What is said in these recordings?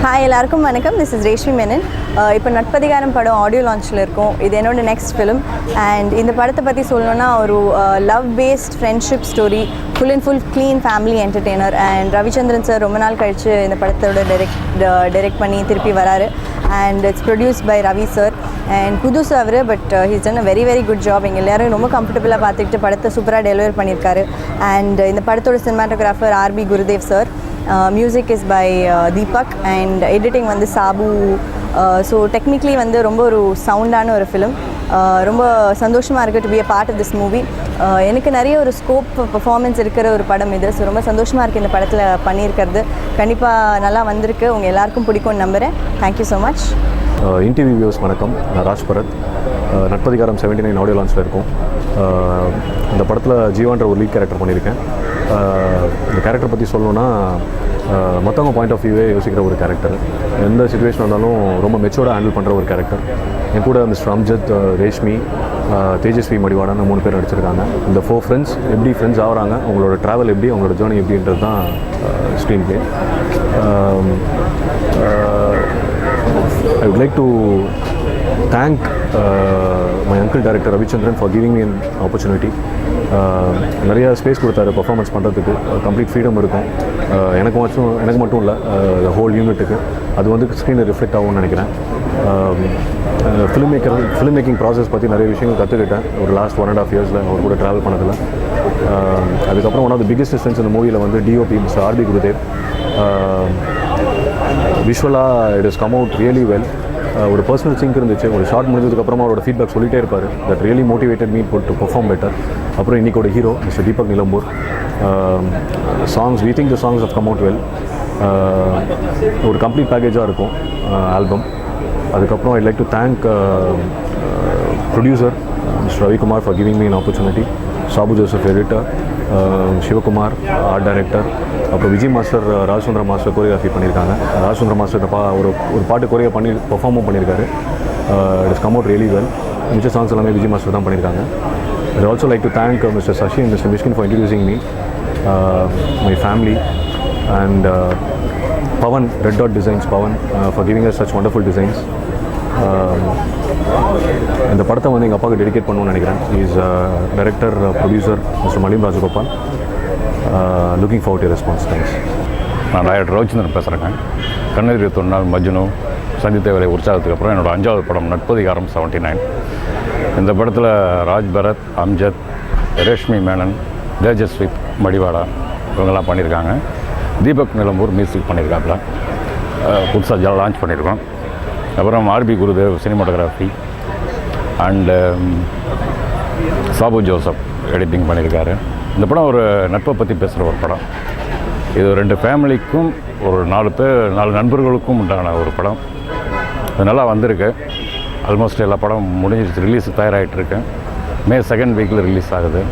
Hi எல்லாருக்கும் வணக்கம். This is Reshmi Menon. இப்போ நட்பதிகாரம் படம் ஆடியோ லான்ச்சில் இருக்கும். இது என்னோட நெக்ஸ்ட் ஃபிலிம். அண்ட் இந்த படத்தை பற்றி சொல்லணுன்னா ஒரு love based friendship story, full and full clean family entertainer. And Ravichandran sir ரொம்ப நாள் கழித்து இந்த படத்தோட டைரக்ட் பண்ணி திருப்பி வராரு. And it's produced by Ravi sir. And புதுசு அவர், but he's done a very good job. எங்கள் எல்லோரும் ரொம்ப கம்ஃபர்டபுளாக பார்த்துக்கிட்டு படத்தை சூப்பராக டெலிவர் பண்ணியிருக்காரு. அண்ட் இந்த படத்தோட cinematographer R P Gurudev sir. Music is by Deepak and editing வந்து சாபு. ஸோ டெக்னிக்கலி வந்து ரொம்ப ஒரு சவுண்டான ஒரு ஃபிலிம். ரொம்ப சந்தோஷமாக இருக்குது to be a part of this movie. எனக்கு நிறைய ஒரு ஸ்கோப் பர்ஃபார்மன்ஸ் இருக்கிற ஒரு படம் இது. ஸோ ரொம்ப சந்தோஷமாக இருக்குது இந்த படத்தில் பண்ணியிருக்கிறது. கண்டிப்பாக நல்லா வந்திருக்கு, உங்கள் எல்லாருக்கும் பிடிக்கும்னு நம்புகிறேன். Thank you so much. இன்டிவி வியூஸ் வணக்கம். நான் ராஜ் பரத். நட்பதிகாரம் 79 ஆடியோ லான்ச்சில் இருக்கும். இந்த படத்தில் ஜீவான்ற ஒரு லீட் கேரக்டர் பண்ணியிருக்கேன். இந்த கேரக்டர் பற்றி சொல்லணுன்னா மற்றவங்க பாயிண்ட் ஆஃப் வியூவே யோசிக்கிற ஒரு கேரக்டர். எந்த சுச்சுவேஷன் வந்தாலும் ரொம்ப மெச்சூர்டாக ஹேண்டில் பண்ணுற ஒரு கேரக்டர். என் கூட மிஸ்டர் அம்ஜத், ரேஷ்மி, தேஜஸ்வி மடிவாடான்னு 3 பேர் நடிச்சிருக்காங்க. இந்த 4 ஃப்ரெண்ட்ஸ் எப்படி ஃப்ரெண்ட்ஸ் ஆகிறாங்க, அவங்களோட ட்ராவல் எப்படி, அவங்களோட ஜேர்னி எப்படின்றது தான் screen play. I would like to thank my uncle director Ravichandran for giving me an opportunity. நிறைய ஸ்பேஸ் கொடுத்தாரு பர்ஃபார்மன்ஸ் பண்ணுறதுக்கு. கம்ப்ளீட் ஃப்ரீடம் இருக்கும் எனக்கு மட்டும் இல்லை, ஹோல் யூனிட்டுக்கு. அது வந்து ஸ்க்ரீனில் ரிஃப்ளெக்ட் ஆகும்னு நினைக்கிறேன். ஃபிலிம் மேக்கிங் ப்ராசஸ் பற்றி நிறைய விஷயங்கள் கற்றுக்கிட்டேன் ஒரு லாஸ்ட் 1.5 இயர்ஸில் அவர் கூட ட்ராவல் பண்ணதில். அதுக்கப்புறம் one of the biggest strengths இந்த மூவியில் வந்து டிஓபி மிஸ்டர் ஆர்பி குருதேவ். விஷுவலாக it is come out really well. ஒரு பர்சனல் சிங்க் இருந்துச்சு. ஒரு ஷார்ட் முடிஞ்சதுக்கப்புறமா அவரோட ஃபீட்பேக் சொல்லிகிட்டே இருப்பார். That really motivated me to perform better. அப்புறம் இன்றைக்கோட hero mister Deepak Nilambur. Songs we think the songs have come out well. ஒரு கம்ப்ளீட் பேக்கேஜாக இருக்கும் ஆல்பம். அதுக்கப்புறம் I'd like to thank producer mister Ravikumar for giving me an opportunity. Sabu Joseph editor, Sivakumar art director, அப்புறம் Vijay master, Rajasundara master choreography பண்ணியிருக்காங்க. Rajasundara master ஒரு பாட்டு choreo பண்ணி பெர்ஃபார்மும் பண்ணியிருக்காரு. It is come out really well. மிச்ச சாங்ஸ் எல்லாமே விஜய் மாஸ்டர் தான் பண்ணியிருக்காங்க. I also like to thank mister Sasi and mister Mysskin for introducing me, my family, and Pavan, red dot designs Pavan, for giving us such wonderful designs. இந்த படத்தை வந்து எங்கள் அப்பாவுக்கு dedicate பண்ணணும்னு நினைக்கிறேன். Is director producer mister Malim Rajagopal. Looking forward to response. Thanks. நான் director Ravichandran பேசுகிறேங்க. கண்ணெதிர் 21 நாள், மஜ்னு, சந்தித்தேவரை உற்சாகத்துக்கு அப்புறம் என்னோடய 5வது படம் நட்பதிகாரம் 79. இந்த படத்தில் ராஜ் பரத், அம்ஜத், ரேஷ்மி மேனன், தேஜஸ்வி மடிவாடா இவங்கெல்லாம் பண்ணியிருக்காங்க. தீபக் நிலம்பூர் மியூசிக் பண்ணியிருக்காப்புல. புதுசாக லான்ச் பண்ணியிருக்கோம். அப்புறம் R P Gurudev cinematography and Sabu Joseph editing பண்ணியிருக்காரு. இந்த படம் ஒரு நட்பை பற்றி பேசுகிற ஒரு படம். இது 2 ஃபேமிலிக்கும் ஒரு 4 நண்பர்களுக்கும் உண்டான ஒரு படம். இது நல்லா வந்திருக்கு. ஆல்மோஸ்ட் எல்லா படம் முடிஞ்சிருச்சு, ரிலீஸ் தயாராகிட்டுருக்கு. மே 2nd வீக்கில் ரிலீஸ் ஆகுது.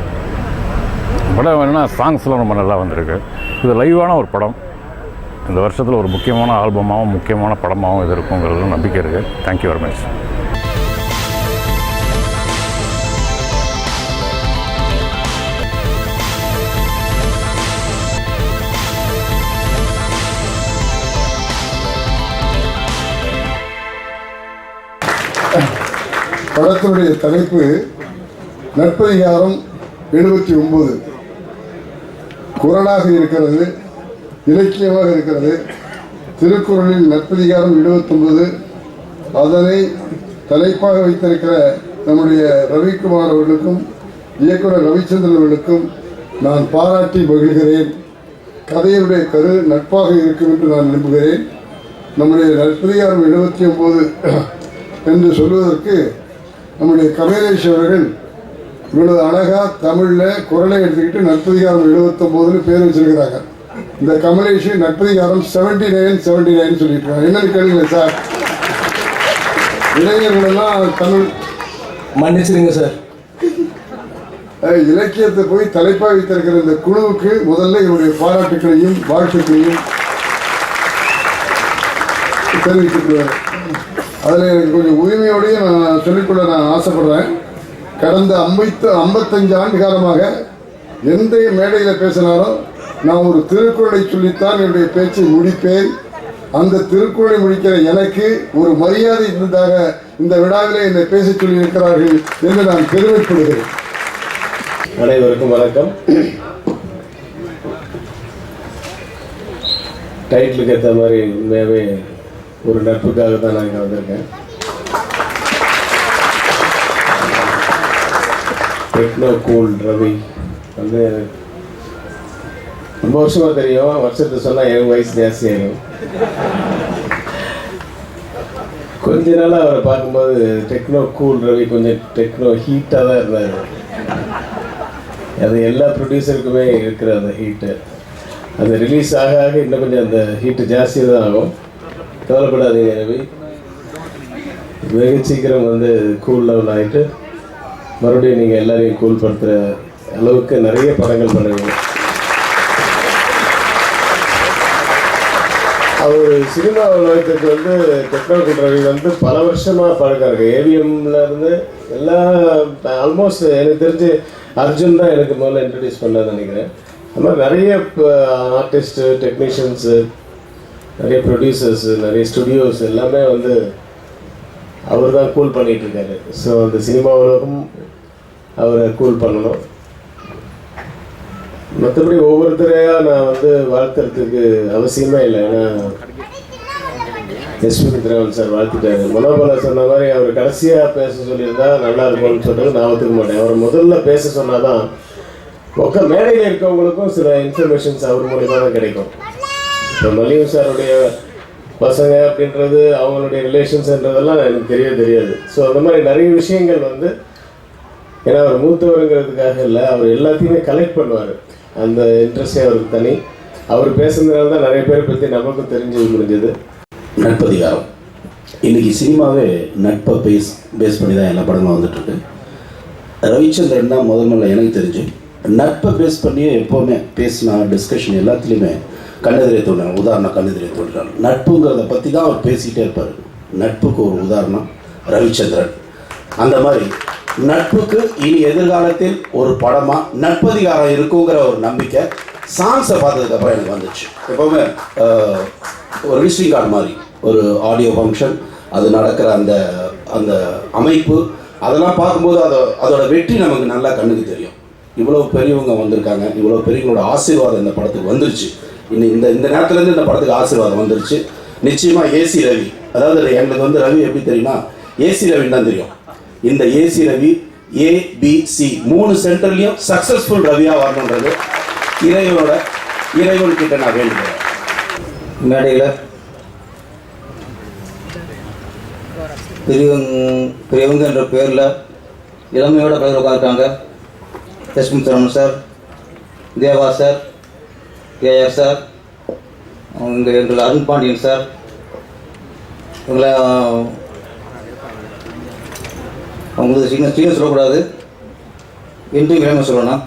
படம் என்னென்னா சாங்ஸ்லாம் ரொம்ப நல்லா வந்திருக்கு. இது லைவான ஒரு படம். இந்த வருஷத்தில் ஒரு முக்கியமான ஆல்பமாகவும் முக்கியமான படமாகவும் இது இருக்குங்கிறது நம்பிக்கை இருக்குது. Thank you very much. படத்தினுடைய தலைப்பு நட்பதிகாரம் 79. குறளாக இருக்கிறது, இலக்கியமாக இருக்கிறது. திருக்குறளில் நட்பதிகாரம் 79. அதனை தலைப்பாக வைத்திருக்கிற நம்முடைய ரவிக்குமார் அவர்களுக்கும் இயக்குனர் ரவிச்சந்திரன் அவர்களுக்கும் நான் பாராட்டி மகிழ்கிறேன். கதையுடைய கரு நட்பாக இருக்கும் என்று நான் நம்புகிறேன். நம்முடைய நட்பதிகாரம் 79 என்று சொல்வதற்கு நம்முடைய கமலேஷ் அவர்கள் இவ்வளவு அழகாக தமிழில் குறளை எடுத்துக்கிட்டு நட்பதிகாரம் 79ன்னு பேர் வச்சிருக்கிறாங்க. இந்த கமலேஷ் நட்பதிகாரம் 79 சொல்லிட்டு என்னன்னு கேளுங்க சார். இளைஞர்களெல்லாம் தமிழ் மன்னிச்சிருங்க சார். இலக்கியத்தை போய் தலைப்பாக வைத்திருக்கிற இந்த குழுவுக்கு முதல்ல என்னுடைய பாராட்டுக்களையும் வாழ்த்துக்களையும் தெரிவித்துக்கிறேன். அதில் எனக்கு கொஞ்சம் உரிமையோடையே நான் சொல்லிக்கொள்ள நான் ஆசைப்படுறேன். கடந்த 55 ஆண்டு காலமாக எந்த மேடையில் பேசினாலும் நான் ஒரு திருக்குறளை சொல்லித்தான் என்னுடைய பேச்சை முடிப்பேன். அந்த திருக்குறளை முடிக்கிற எனக்கு ஒரு மரியாதை இருந்ததாக இந்த விழாவிலே என்னை பேசச் சொல்லி இருக்கிறார்கள் என்று நான் பெருமைப்படுகிறேன். அனைவருக்கும் வணக்கம். டைட்டிலுக்கு ஏற்ற மாதிரி உண்மையாகவே ஒரு நட்புக்காக தான் நான் இங்கே வந்திருக்கேன். டெக்னோ கூல் ரவி வந்து ரொம்ப வருஷமாக தெரியும். வருஷத்தை சொன்னால் என் வயசு ஜாஸ்தியாகும். கொஞ்ச நாளாக அவரை பார்க்கும்போது டெக்னோ கூல் ரவி கொஞ்சம் டெக்னோ ஹீட்டாக தான் இருந்தார். அது எல்லா ப்ரொடியூசருக்குமே இருக்கிற அந்த ஹீட்டு, அது ரிலீஸ் ஆக ஆக இன்னும் கொஞ்சம் அந்த ஹீட்டு ஜாஸ்தியாக தான் ஆகும். கவலைப்படாதீங்க ரவி, வெகு சீக்கிரம் வந்து கூல் லெவல் ஆகிட்டு மறுபடியும் நீங்கள் எல்லாரையும் கூல் படுத்துகிற அளவுக்கு நிறைய படங்கள் பண்ணுவீங்க. அவர் சினிமா உலகத்துக்கு வந்து டெக்னோ கூல் ரவி வந்து பல வருஷமாக பழக்காரு. ஏவிஎம்ல இருந்து எல்லா ஆல்மோஸ்ட் எனக்கு தெரிஞ்சு அர்ஜுன் தான் எனக்கு முதல்ல இன்ட்ரடியூஸ் பண்ணான்னு நினைக்கிறேன். அது மாதிரி நிறைய ஆர்டிஸ்ட்டு, டெக்னீஷியன்ஸு, நிறைய ப்ரொடியூசர்ஸு, நிறைய ஸ்டுடியோஸ் எல்லாமே வந்து அவர் தான் கூல் பண்ணிகிட்ருக்காரு. ஸோ அந்த சினிமா உலகம் அவரை கூல் பண்ணணும். மற்றபடி ஒவ்வொருத்தரையாக நான் வந்து வாழ்த்துறதுக்கு அவசியமே இல்லை. ஏன்னா எஸ்பி மித்ராவன் சார் வாழ்த்துட்டாரு. மனோபலா சொன்ன மாதிரி அவர் கடைசியாக பேச சொல்லியிருந்தா நல்லா இருக்கும்னு சொல்கிறது நான் ஒத்துக்க மாட்டேன். அவர் முதல்ல பேச சொன்னால் தான் மேடையில் இருக்கவங்களுக்கும் சில இன்ஃபர்மேஷன்ஸ் அவர் மூலிமா தான் கிடைக்கும். இப்போ மலிவு சாருடைய பசங்க அப்படின்றது அவங்களுடைய ரிலேஷன்ஸ்ன்றதெல்லாம் எனக்கு தெரியாது. ஸோ அந்த மாதிரி நிறைய விஷயங்கள் வந்து ஏன்னா அவர் மூத்தவருங்கிறதுக்காக இல்லை, அவர் எல்லாத்தையுமே கலெக்ட் பண்ணுவார். அந்த இன்ட்ரெஸ்டே அவருக்கு தனி. அவர் பேசுனதுனால தான் நிறைய பேரை பற்றி நமக்கும் தெரிஞ்சு முடிஞ்சது. நட்பதிகாரம் இன்றைக்கி சினிமாவே நட்பை பேஸ் பண்ணி தான் எல்லா படங்களும் வந்துட்டுருக்கு. ரவிச்சந்திரன் தான் முதல்ல எனக்கு தெரிஞ்சு நட்பை பேஸ் பண்ணியே எப்போவுமே பேசினா டிஸ்கஷன் எல்லாத்துலேயுமே கண்ணெதிரே தோன்றாங்க. உதாரணம் கண்ணெதிரே தோன்றாங்க. நட்புங்கிறத பற்றி தான் அவர் பேசிகிட்டே இருப்பார். நட்புக்கு ஒரு உதாரணம் ரவிச்சந்திரன். அந்த மாதிரி நட்புக்கு இனி எதிர்காலத்தில் ஒரு படமாக நட்பதிகாரம் இருக்குங்கிற ஒரு நம்பிக்கை சாங்ஸை பார்த்ததுக்கப்புறம் எனக்கு வந்துச்சு. எப்போவுமே ஒரு விசிட்டிங் கார்டு மாதிரி ஒரு ஆடியோ ஃபங்க்ஷன், அது நடக்கிற அந்த அந்த அமைப்பு, அதெல்லாம் பார்க்கும்போது அதோட வெற்றி நமக்கு நல்லா கண்ணுக்கு தெரியும். இவ்வளோ பெரியவங்க வந்திருக்காங்க, இவ்வளோ பெரியவங்களோட ஆசீர்வாதம் இந்த படத்துக்கு வந்துருச்சு. இந்த நேரத்துலேருந்து இந்த படத்துக்கு ஆசீர்வாதம் வந்துருச்சு. நிச்சயமாக ஏசி ரவி, அதாவது எங்களுக்கு வந்து ரவி எப்படி தெரியுமா, ஏசி ரவின்னு தான் தெரியும். இந்த ஏசி ரவி ABC 3 சென்டர்லையும் சக்ஸஸ்ஃபுல் ரவியாக வரணுன்றது இறைவன்கிட்ட நான் வேண்டுகிறேன். மேடையில் பெரியவங்க என்ற பேரில் இளமையோட பலர் உட்காந்துருக்காங்க. எஸ்பி மித்ராவன் சார், தேவா சார், கேஆர் சார், எங்கள் அருண் பாண்டியன் சார், இவங்களை அவங்களுக்கு சீனியர் சொல்லக்கூடாது என்று விளங்க சொல்லணும்.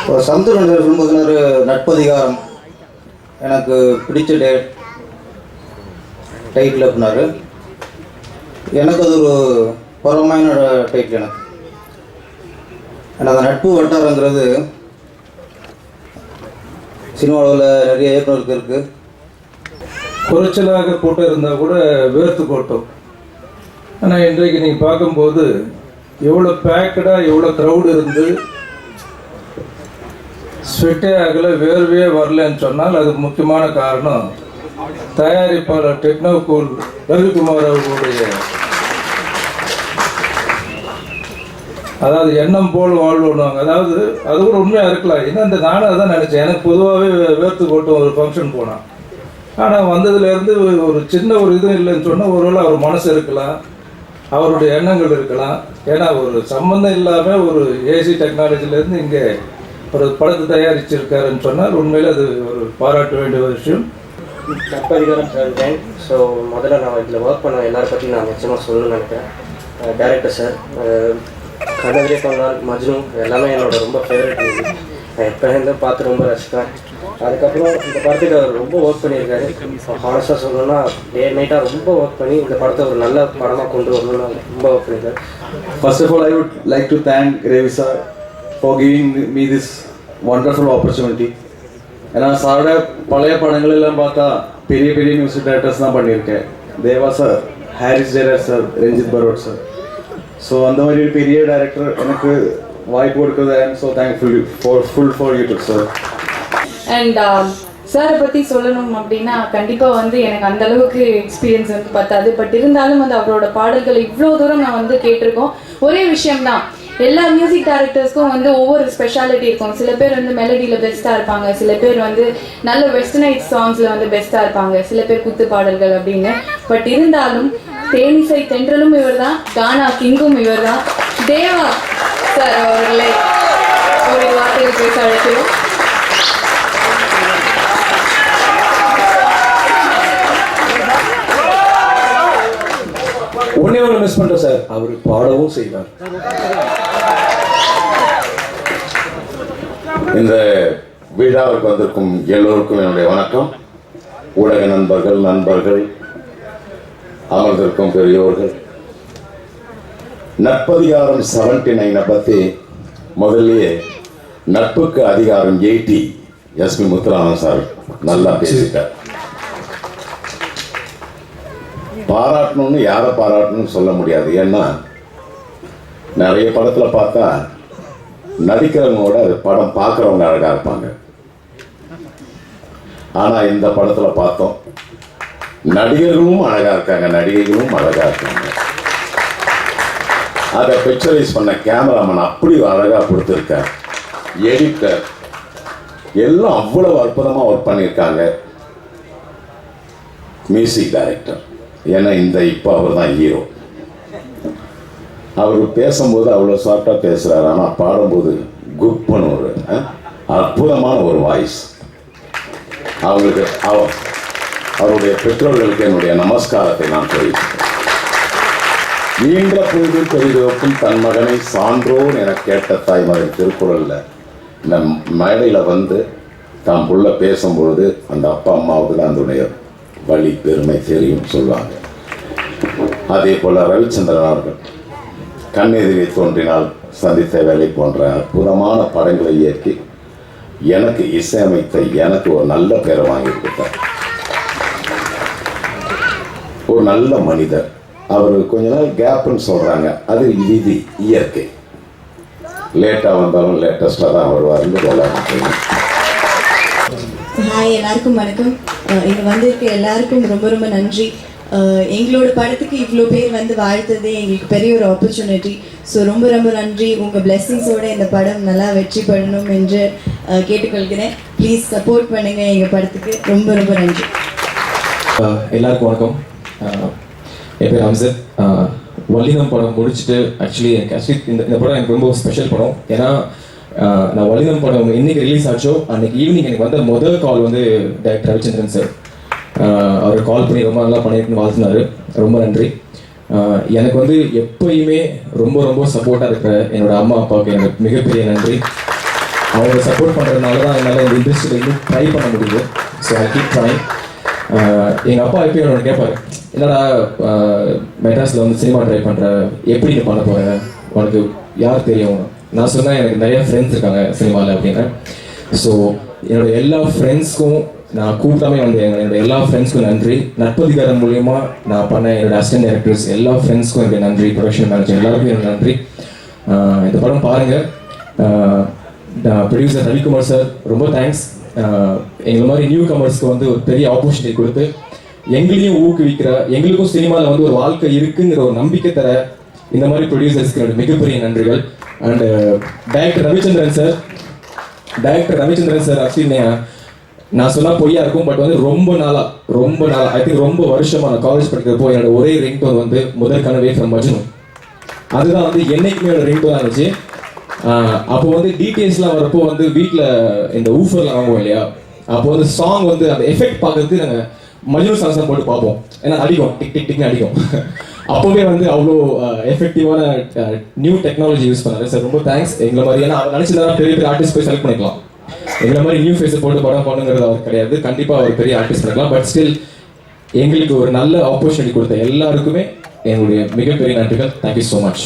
ஒரு சமுத்திரன் சார் சொல்லும்போது நட்பதிகாரம் எனக்கு பிடிச்ச டைட்டில் அப்படின்னாரு. எனக்கு அது ஒரு பரவமான டைட்டில். எனக்கு ஏன்னா அந்த நட்பு வட்டாரங்கிறது சினிமாவில் நிறைய இயக்குநருக்கு இருக்குது. குறைச்சலாக கூட்டம் இருந்தால் கூட வேர்த்து போட்டோம். ஆனால் இன்றைக்கு நீங்கள் பார்க்கும்போது எவ்வளோ பேக்கடாக எவ்வளோ க்ரௌடு இருந்து ஸ்வெட்டே ஆகலை, வேர்வே வரலன்னு சொன்னால் அதுக்கு முக்கியமான காரணம் தயாரிப்பாளர் டெக்னோ கூல் ரவிக்குமார் அவர்களுடைய அதாவது எண்ணம் போல் வாழ்வுன்னுவாங்க. அதாவது அது கூட உண்மையாக இருக்கலாம். ஏன்னா இந்த நானும் அதான் நினச்சேன். எனக்கு பொதுவாகவே வேர்த்து போட்டோம் ஒரு ஃபங்க்ஷன் போனான். ஆனால் வந்ததுலேருந்து ஒரு சின்ன ஒரு இதுவும் இல்லைன்னு சொன்னால் ஒருவேளை அவர் மனசு இருக்கலாம், அவருடைய எண்ணங்கள் இருக்கலாம். ஏன்னா ஒரு சம்மந்தம் இல்லாமல் ஒரு ஏசி டெக்னாலஜிலேருந்து இங்கே ஒரு படத்தை தயாரிச்சிருக்காருன்னு சொன்னால் உண்மையில் அது ஒரு பாராட்ட வேண்டிய ஒரு விஷயம். நட்பதிகாரம் சொல்கிறேன். ஸோ முதல்ல நான் இதில் ஒர்க் பண்ண எல்லாரை பற்றி நான் நிச்சயமாக சொல்லணும்னு நினைக்கிறேன். டைரக்டர் சார், கண்ணெதிரே தோன்றால், மஜ்னு எல்லாமே என்னோட ரொம்ப ஃபேவரட் மூவி. நான் எப்போலேருந்து பார்த்து ரொம்ப ரசிப்பேன். அதுக்கப்புறம் இந்த படத்துக்கு அவர் ரொம்ப ஒர்க் பண்ணியிருக்காரு. ஹானஸ்டாக சொல்லணும்னா டே நைட்டாக ரொம்ப ஒர்க் பண்ணி இந்த படத்தை ஒரு நல்ல படமாக கொண்டு வரணும்னு ரொம்ப ஒர்க் பண்ணியிருக்காரு. First of all, I would like to thank Ravi sir for giving me this wonderful opportunity. ஏன்னா சாரோட பழைய படங்கள் எல்லாம் பார்த்தா பெரிய பெரிய மியூசிக் டைரக்டர்ஸ் தான் பண்ணியிருக்கேன். Deva sir, Harris Jayaraj sir, Ranjith Barot sir. So அந்த மாதிரி ஒரு பெரிய டைரக்டர் எனக்கு வாய்ப்பு கொடுக்குறது I am so thankful for you sir. And சாரை பற்றி சொல்லணும் அப்படின்னா கண்டிப்பாக வந்து எனக்கு அந்த அளவுக்கு எக்ஸ்பீரியன்ஸ் வந்து பத்தாது. பட் இருந்தாலும் வந்து அவரோட பாடல்கள் இவ்வளோ தூரம் நான் வந்து கேட்டிருக்கோம். ஒரே விஷயம்தான், எல்லா மியூசிக் டைரக்டர்ஸ்க்கும் வந்து ஒவ்வொரு ஸ்பெஷாலிட்டி இருக்கும். சில பேர் வந்து மெலடியில் பெஸ்ட்டாக இருப்பாங்க, சில பேர் வந்து நல்ல வெஸ்டர்னைட் சாங்ஸில் வந்து பெஸ்ட்டாக இருப்பாங்க, சில பேர் குத்து பாடல்கள் அப்படின்னு. பட் இருந்தாலும் தேனிசை தென்றலும் இவர் தான், கானா கிங்கும் இவர் தான். தேவா சார் அவர்களை ஒரு வார்த்தையில் பேச அழைக்கிறோம். ஒன்னே ஒன்று மிஸ் பண்ணுறேன் சார், அவர் பாடவும் செய்வார். இந்த விழாவிற்கு வந்திருக்கும் எல்லோருக்கும் என்னுடைய வணக்கம். ஊடக நண்பர்கள், அமர்ந்திருக்கும் பெரியோர்கள், நட்பதிகாரம் 79 பற்றி முதல்லயே நட்புக்கு அதிகாரம் 80 எஸ்பி முத்துராமன் சார் நல்லா பேசிட்டார். பாராட்டணும்னு யாரை பாராட்டணும்னு சொல்ல முடியாது. ஏன்னா நிறைய படத்தில் பார்த்தா நடிக்கிறவங்களோட படம் பார்க்குறவங்க அழகாக இருப்பாங்க. ஆனால் இந்த படத்தில் பார்த்தோம், நடிகர்களும் அழகாக இருக்காங்க, நடிகைகளும் அழகாக இருக்காங்க. அதை பிக்சரைஸ் பண்ண கேமராமேன் அப்படி அழகாக கொடுத்துருக்கார். எடிட்டர் எல்லாம் அவ்வளவு அற்புதமாக ஒர்க் பண்ணியிருக்காங்க. மியூசிக் டைரக்டர், ஏன்னா இப்போ அவர் தான் ஹீரோ. அவர் பேசும்போது அவ்வளோ சாஃப்டாக பேசுகிறார், ஆனால் பாடும்போது குப்பன்னு ஒரு அற்புதமான ஒரு வாய்ஸ். அவங்களுக்கு அவருடைய பெற்றோர்களுக்கு என்னுடைய நமஸ்காரத்தை நான் தெரிவிக்கிறேன். ஈன்ற பொழுது பெரிதோக்கும் தன் மகனை சான்றோன் என கேட்ட தாய்மகன் திருக்குறளில் இந்த மேடையில் வந்து தான் புள்ள பேசும்பொழுது அந்த அப்பா அம்மாவுக்கு தான் அதனுடைய வழி பெருமை தெரியும் சொல்லுவாங்க. அதே போல் ரவிச்சந்திரன் அவர்கள் கண்ணெதிரே தோன்றினால் சந்தித்த வேலை போன்ற அற்புதமான படங்களை இயக்கி எனக்கு இசையமைத்த எனக்கு ஒரு நல்ல பேரை வாங்கி கொடுத்தார். ஒரு நல்ல மனிதர். அவர் கொஞ்ச நாள் கேப்னு சொல்கிறாங்க, அது விதி, இயற்கை. லேட்டாக வந்தாலும் லேட்டஸ்டாக தான் வருவார்னு போல. ஹாய், எல்லாருக்கும் வணக்கம். இங்கே வந்திருக்க எல்லாருக்கும் ரொம்ப ரொம்ப நன்றி. எங்களோட படத்துக்கு இவ்வளோ பேர் வந்து வாழ்த்ததே எங்களுக்கு பெரிய ஒரு ஆப்பர்ச்சுனிட்டி. ஸோ ரொம்ப ரொம்ப நன்றி. உங்கள் பிளெஸ்ஸிங்ஸோடு இந்த படம் நல்லா வெற்றி பெறணும் என்று கேட்டுக்கொள்கிறேன். ப்ளீஸ் சப்போர்ட் பண்ணுங்கள் எங்கள் படத்துக்கு. ரொம்ப ரொம்ப நன்றி. எல்லாருக்கும் வணக்கம். என் பேர் அம்சத். வல்லினம் படம் முடிச்சுட்டு ஆக்சுவலி இந்த படம் எனக்கு ரொம்ப ஸ்பெஷல் படம். ஏன்னா நான் வல்லினம் படம் இன்னைக்கு ரிலீஸ் ஆச்சோ அன்னைக்கு ஈவினிங் எனக்கு வந்த முதல் கால் வந்து டைரக்டர் ரவிச்சந்திரன் சார். அவர் கால் பண்ணி ரொம்ப நல்லா பண்ணியிருக்குன்னு வாழ்த்தினார். ரொம்ப நன்றி. எனக்கு வந்து எப்பயுமே ரொம்ப ரொம்ப சப்போர்ட்டாக இருக்கிற என்னோட அம்மா அப்பாவுக்கு எனக்கு மிகப்பெரிய நன்றி. அவங்க சப்போர்ட் பண்ணுறதுனால தான் என்னால் இந்த இண்டஸ்ட்ரியில் இன்னும் ட்ரை பண்ண முடியுது. So I keep trying. எங்கள் அப்பா எப்பயும் என்னோட கேட்பார், என்னடா மெட்ராஸில் வந்து சினிமா ட்ரை பண்ணுற, எப்படி நீ பண்ண போகிற, உனக்கு யார் தெரியும்? நான் சொன்னேன் எனக்கு நிறைய ஃப்ரெண்ட்ஸ் இருக்காங்க சினிமாவில் அப்படின்னு. ஸோ என்னோடய எல்லா ஃப்ரெண்ட்ஸ்க்கும் நான் கூப்பிட்டாமே வந்து என்னோட எல்லா ஃப்ரெண்ட்ஸ்க்கும் நன்றி. நட்பதிகாரம் மூலயமா நான் பண்ண என்னோட அசிஸ்டன்ட் டைரக்டர்ஸ் எல்லா ஃப்ரெண்ட்ஸ்க்கும் எனக்கு நன்றி. ப்ரொடக்ஷன் மேனேஜர் எல்லாருக்கும் எனக்கு நன்றி. இந்த படம் பாருங்கள். ப்ரொடியூசர் ரவிக்குமார் சார் ரொம்ப தேங்க்ஸ். எங்களை மாதிரி நியூ கமர்ஸ்க்கு வந்து ஒரு பெரிய ஆப்பர்ச்சுனிட்டி கொடுத்து எங்களையும் ஊக்குவிக்கிற, எங்களுக்கும் சினிமாவில் வந்து ஒரு வாழ்க்கை இருக்குங்கிற ஒரு நம்பிக்கை தர இந்த மாதிரி ப்ரொடியூசர்ஸ்க்கு என்னோட மிகப்பெரிய நன்றிகள். And director Ravichandran sir actually நான் சொன்னால் பொய்யா இருக்கும், பட் வந்து ரொம்ப நாளாக ஐ திங்க் ரொம்ப வருஷமாக நான் காலேஜ் படிக்கிறப்போ என்னோட ஒரே ரிங்டோன் வந்து முதல் கனவே ஃப்ரம் மஜ்னு. அதுதான் வந்து என்னைக்குமே என்னோட ரிங்டோன் இருந்துச்சு. அப்போ வந்து டீட்டெயில்ஸ்லாம் வரப்போ வந்து வீட்டில் இந்த ஊஃபர்லாம் வாங்குவோம் இல்லையா, அப்போ வந்து சாங் வந்து அந்த எஃபெக்ட் பார்க்கறதுக்கு நாங்கள் மஜ்னு சாங்ஸ் தான் போட்டு பார்ப்போம். ஏன்னா அடிக்கும், டிக் டிக் டிக்னு அடிக்கும். அப்போவே வந்து அவ்வளோ எஃபெக்டிவான நியூ டெக்னாலஜி யூஸ் பண்ணாரு சார். ரொம்ப தேங்க்ஸ். எங்களை மாதிரி ஏன்னா அவர் நினச்சிருந்தா பெரிய பெரிய ஆர்டிஸ்ட் போய் செலக்ட் பண்ணிக்கலாம். எங்களை மாதிரி நியூ ஃபேஸை போட்டு படம் பண்ணுங்கிறது அவர் கிடையாது. கண்டிப்பாக அவர் பெரிய ஆர்டிஸ்ட் பண்ணிக்கலாம். பட் ஸ்டில் எங்களுக்கு ஒரு நல்ல ஆப்பர்ச்சுனிட்டி கொடுத்த எல்லாருக்குமே என்னுடைய மிகப்பெரிய நன்றிகள். Thank you so much.